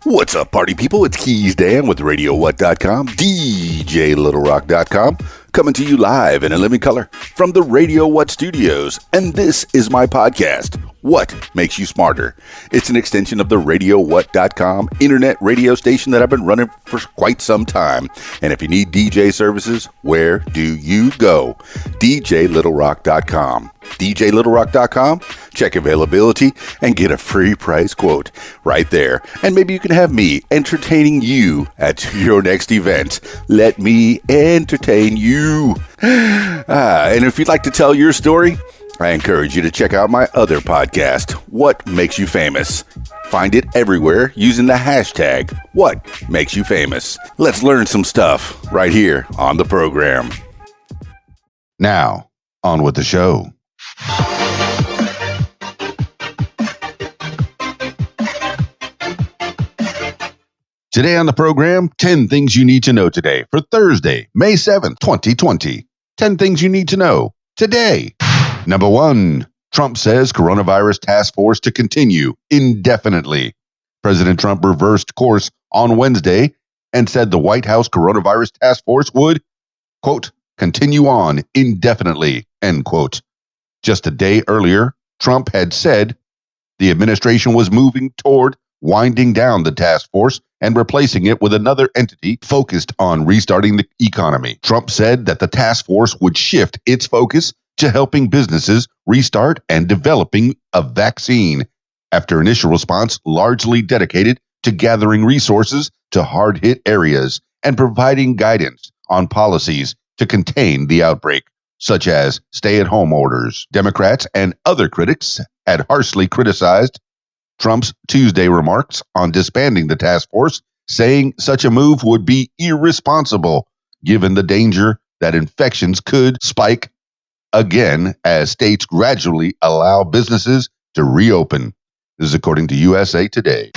What's up, party people? It's Keys Dan with RadioWhat.com, DJLittleRock.com, coming to you live and in living color from the Radio What Studios. And this is my podcast, What Makes You Smarter. It's an extension of the RadioWhat.com internet radio station that I've been running for quite some time. And if you need DJ services, where do you go? DJLittleRock.com. DJLittleRock.com. Check availability and get a free price quote right there. And maybe you can have me entertaining you at your next event. Let me entertain you. And if you'd like to tell your story, I encourage you to check out my other podcast, What Makes You Famous. Find it everywhere using the hashtag What Makes You Famous. Let's learn some stuff right here on the program. Now, on with the show. Today on the program, 10 things you need to know today for Thursday, May 7th, 2020. 10 things you need to know today. Number 1, Trump says coronavirus task force to continue indefinitely. President Trump reversed course on Wednesday and said the White House coronavirus task force would, quote, continue on indefinitely, end quote. Just a day earlier, Trump had said the administration was moving toward winding down the task force and replacing it with another entity focused on restarting the economy. Trump said that the task force would shift its focus to helping businesses restart and developing a vaccine after initial response largely dedicated to gathering resources to hard-hit areas and providing guidance on policies to contain the outbreak, such as stay-at-home orders. Democrats and other critics had harshly criticized Trump's Tuesday remarks on disbanding the task force, saying such a move would be irresponsible given the danger that infections could spike again as states gradually allow businesses to reopen. This is according to USA Today.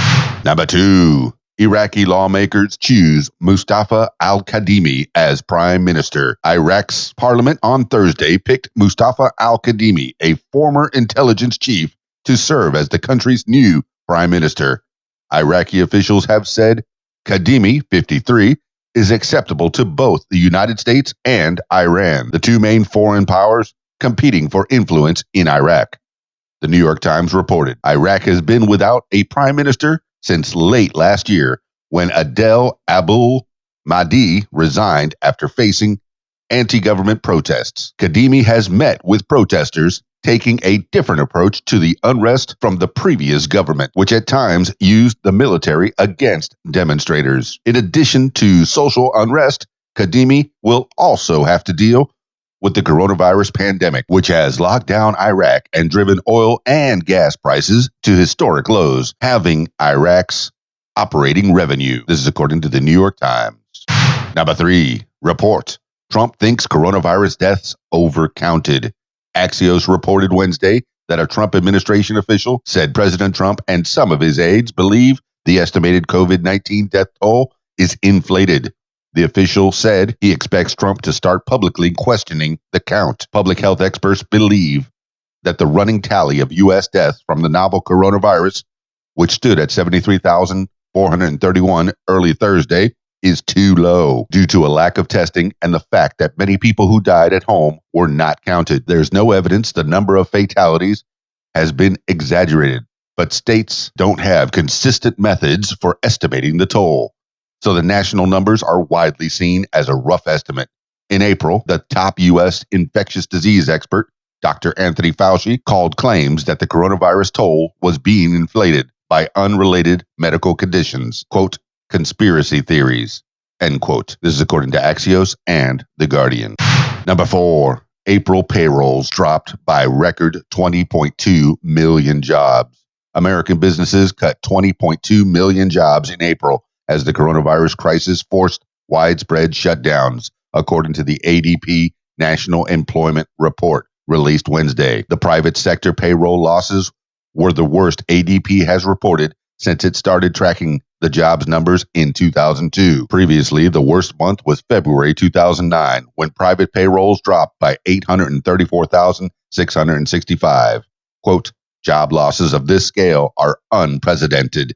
Number 2, Iraqi lawmakers choose Mustafa al-Kadhimi as prime minister. Iraq's parliament on Thursday picked Mustafa al-Kadhimi, a former intelligence chief, to serve as the country's new prime minister. Iraqi officials have said Kadhimi, 53, is acceptable to both the United States and Iran, the two main foreign powers competing for influence in Iraq. The New York Times reported Iraq has been without a prime minister since late last year when Adel Abdul Mahdi resigned after facing anti-government protests. Kadhimi has met with protesters, taking a different approach to the unrest from the previous government, which at times used the military against demonstrators. In addition to social unrest, Kadhimi will also have to deal with the coronavirus pandemic, which has locked down Iraq and driven oil and gas prices to historic lows, halving Iraq's operating revenue. This is according to the New York Times. Number 3, report. Trump thinks coronavirus deaths overcounted. Axios reported Wednesday that a Trump administration official said President Trump and some of his aides believe the estimated COVID-19 death toll is inflated. The official said he expects Trump to start publicly questioning the count. Public health experts believe that the running tally of U.S. deaths from the novel coronavirus, which stood at 73,431 early Thursday, is too low due to a lack of testing and the fact that many people who died at home were not counted. There's no evidence the number of fatalities has been exaggerated, but states don't have consistent methods for estimating the toll. So the national numbers are widely seen as a rough estimate. In April, the top U.S. infectious disease expert, Dr. Anthony Fauci, called claims that the coronavirus toll was being inflated by unrelated medical conditions, quote, conspiracy theories, end quote. This is according to Axios and The Guardian. Number 4, April payrolls dropped by record 20.2 million jobs. American businesses cut 20.2 million jobs in April as the coronavirus crisis forced widespread shutdowns, according to the ADP National Employment Report released Wednesday. The private sector payroll losses were the worst ADP has reported since it started tracking the jobs numbers in 2002. Previously, the worst month was February 2009, when private payrolls dropped by 834,665. Quote, job losses of this scale are unprecedented,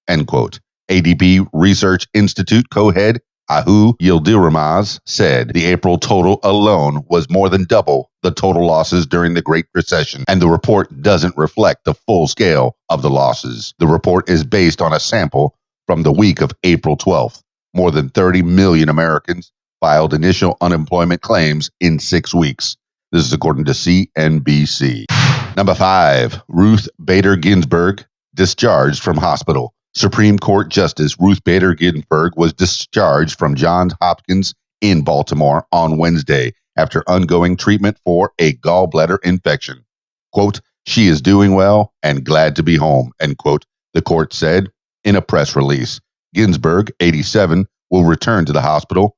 end quote. ADP Research Institute co-head Ahu Yildirimaz said the April total alone was more than double the total losses during the Great Recession, and the report doesn't reflect the full scale of the losses. The report is based on a sample from the week of April 12th. More than 30 million Americans filed initial unemployment claims in 6 weeks. This is according to CNBC. Number 5, Ruth Bader Ginsburg discharged from hospital. Supreme Court Justice Ruth Bader Ginsburg was discharged from Johns Hopkins in Baltimore on Wednesday after ongoing treatment for a gallbladder infection. Quote, "She is doing well and glad to be home," end quote, the court said in a press release. Ginsburg, 87, will return to the hospital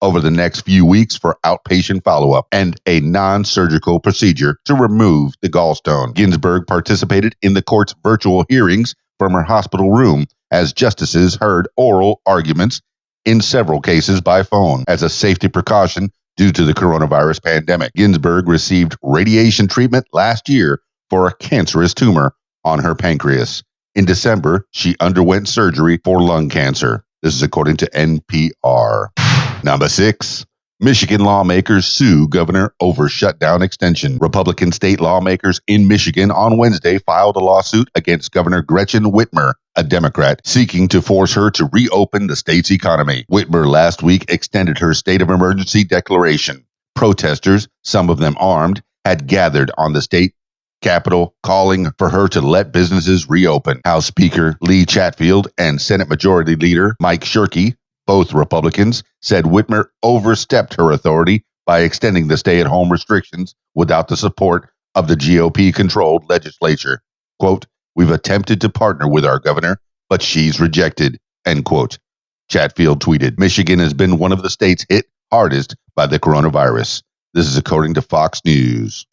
over the next few weeks for outpatient follow-up and a non-surgical procedure to remove the gallstone. Ginsburg participated in the court's virtual hearings from her hospital room as justices heard oral arguments in several cases by phone as a safety precaution due to the coronavirus pandemic. Ginsburg received radiation treatment last year for a cancerous tumor on her pancreas. In December, she underwent surgery for lung cancer. This is according to NPR. Number 6, Michigan lawmakers sue governor over shutdown extension. Republican state lawmakers in Michigan on Wednesday filed a lawsuit against Governor Gretchen Whitmer, a Democrat, seeking to force her to reopen the state's economy. Whitmer last week extended her state of emergency declaration. Protesters, some of them armed, had gathered on the state Capitol, calling for her to let businesses reopen. House Speaker Lee Chatfield and Senate Majority Leader Mike Shirkey, both Republicans, said Whitmer overstepped her authority by extending the stay-at-home restrictions without the support of the GOP-controlled legislature. Quote, "We've attempted to partner with our governor, but she's rejected," end quote. Chatfield tweeted, "Michigan has been one of the states hit hardest by the coronavirus." This is according to Fox News.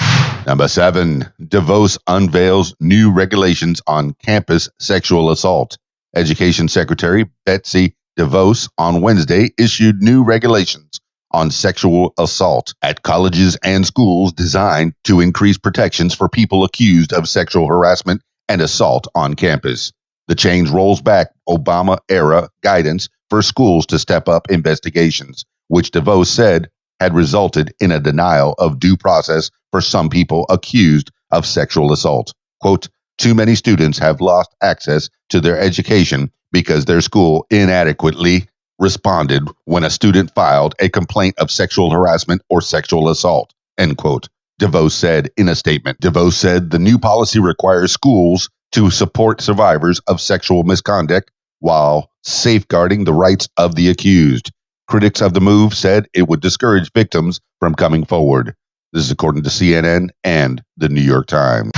Number 7, DeVos unveils new regulations on campus sexual assault. Education Secretary Betsy DeVos on Wednesday issued new regulations on sexual assault at colleges and schools designed to increase protections for people accused of sexual harassment and assault on campus. The change rolls back Obama-era guidance for schools to step up investigations, which DeVos said had resulted in a denial of due process for some people accused of sexual assault. Quote, "Too many students have lost access to their education because their school inadequately responded when a student filed a complaint of sexual harassment or sexual assault," end quote, DeVos said in a statement. DeVos said the new policy requires schools to support survivors of sexual misconduct while safeguarding the rights of the accused. Critics of the move said it would discourage victims from coming forward. This is according to CNN and the New York Times.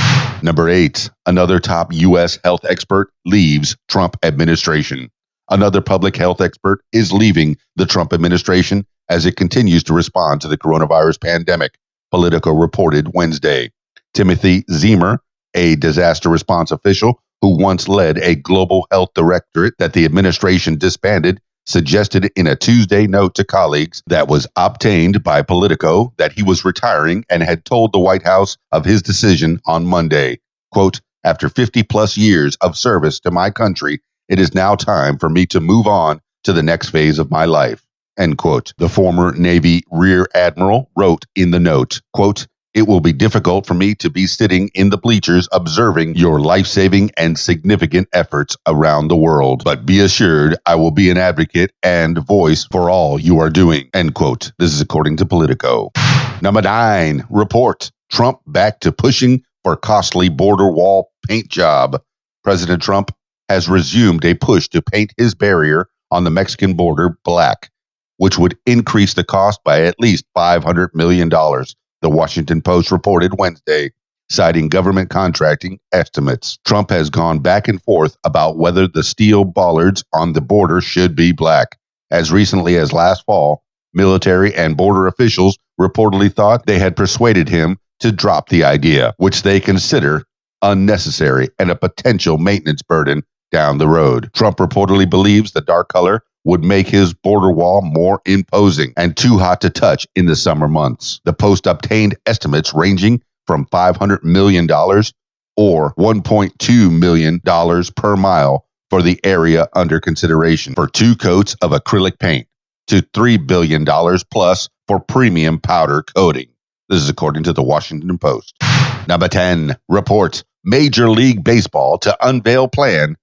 Number 8, another top U.S. health expert leaves Trump administration. Another public health expert is leaving the Trump administration as it continues to respond to the coronavirus pandemic, Politico reported Wednesday. Timothy Ziemer, a disaster response official who once led a global health directorate that the administration disbanded, suggested in a Tuesday note to colleagues that was obtained by Politico that he was retiring and had told the White House of his decision on Monday. Quote, "After 50-plus years of service to my country, it is now time for me to move on to the next phase of my life," end quote. The former Navy Rear Admiral wrote in the note, quote, "It will be difficult for me to be sitting in the bleachers observing your life-saving and significant efforts around the world. But be assured I will be an advocate and voice for all you are doing," end quote. This is according to Politico. Number 9, report. Trump back to pushing for costly border wall paint job. President Trump has resumed a push to paint his barrier on the Mexican border black, which would increase the cost by at least $500 million. The Washington Post reported Wednesday, citing government contracting estimates. Trump has gone back and forth about whether the steel bollards on the border should be black. As recently as last fall, military and border officials reportedly thought they had persuaded him to drop the idea, which they consider unnecessary and a potential maintenance burden down the road. Trump reportedly believes the dark color would make his border wall more imposing and too hot to touch in the summer months. The Post obtained estimates ranging from $500 million or $1.2 million per mile for the area under consideration for 2 coats of acrylic paint to $3 billion plus for premium powder coating. This is according to the Washington Post. Number 10 reports Major League Baseball to unveil plan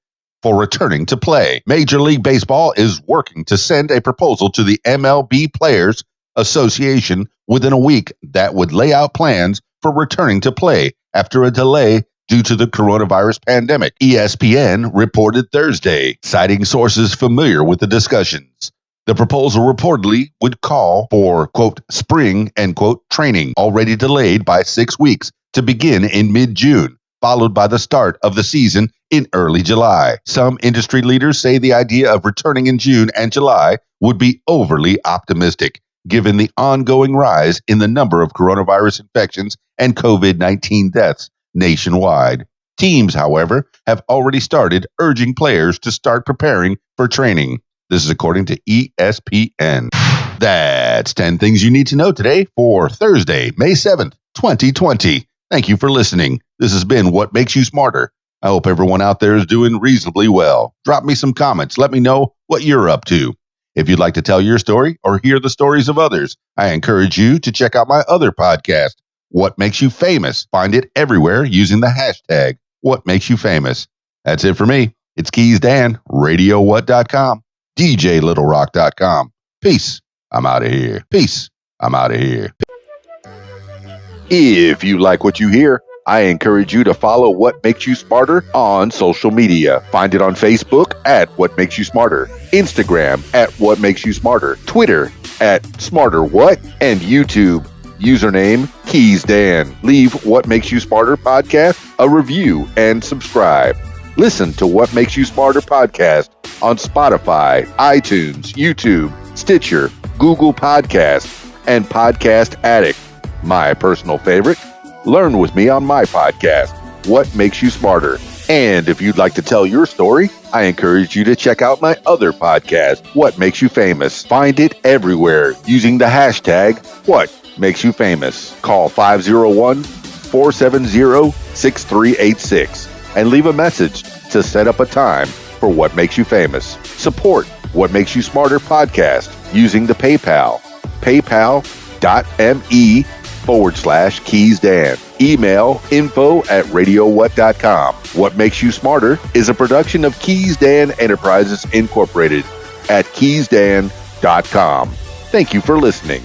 for returning to play. Major League Baseball is working to send a proposal to the MLB Players Association within a week that would lay out plans for returning to play after a delay due to the coronavirus pandemic, ESPN reported Thursday, citing sources familiar with the discussions. The proposal reportedly would call for, quote, spring, end quote, training, already delayed by 6 weeks, to begin in mid-June, followed by the start of the season in early July. Some industry leaders say the idea of returning in June and July would be overly optimistic, given the ongoing rise in the number of coronavirus infections and COVID-19 deaths nationwide. Teams, however, have already started urging players to start preparing for training. This is according to ESPN. That's 10 things you need to know today for Thursday, May 7th, 2020. Thank you for listening. This has been What Makes You Smarter. I hope everyone out there is doing reasonably well. Drop me some comments. Let me know what you're up to. If you'd like to tell your story or hear the stories of others, I encourage you to check out my other podcast, What Makes You Famous. Find it everywhere using the hashtag What Makes You Famous. That's it for me. It's Keys Dan, RadioWhat.com, DJLittleRock.com. Peace. I'm out of here. Peace. I'm out of here. If you like what you hear, I encourage you to follow What Makes You Smarter on social media. Find it on Facebook at What Makes You Smarter, Instagram at What Makes You Smarter, Twitter at SmarterWhat, and YouTube. Username Keys Dan. Leave What Makes You Smarter podcast a review and subscribe. Listen to What Makes You Smarter podcast on Spotify, iTunes, YouTube, Stitcher, Google Podcasts, and Podcast Addict. My personal favorite, learn with me on my podcast, What Makes You Smarter. And if you'd like to tell your story, I encourage you to check out my other podcast, What Makes You Famous. Find it everywhere using the hashtag What Makes You Famous. Call 501-470-6386 and leave a message to set up a time for What Makes You Famous. Support What Makes You Smarter podcast using the PayPal, paypal.me/Keys Dan. Email info@radiowhat.com. What Makes You Smarter is a production of Keys Dan Enterprises Incorporated at keysdan.com. Thank you for listening.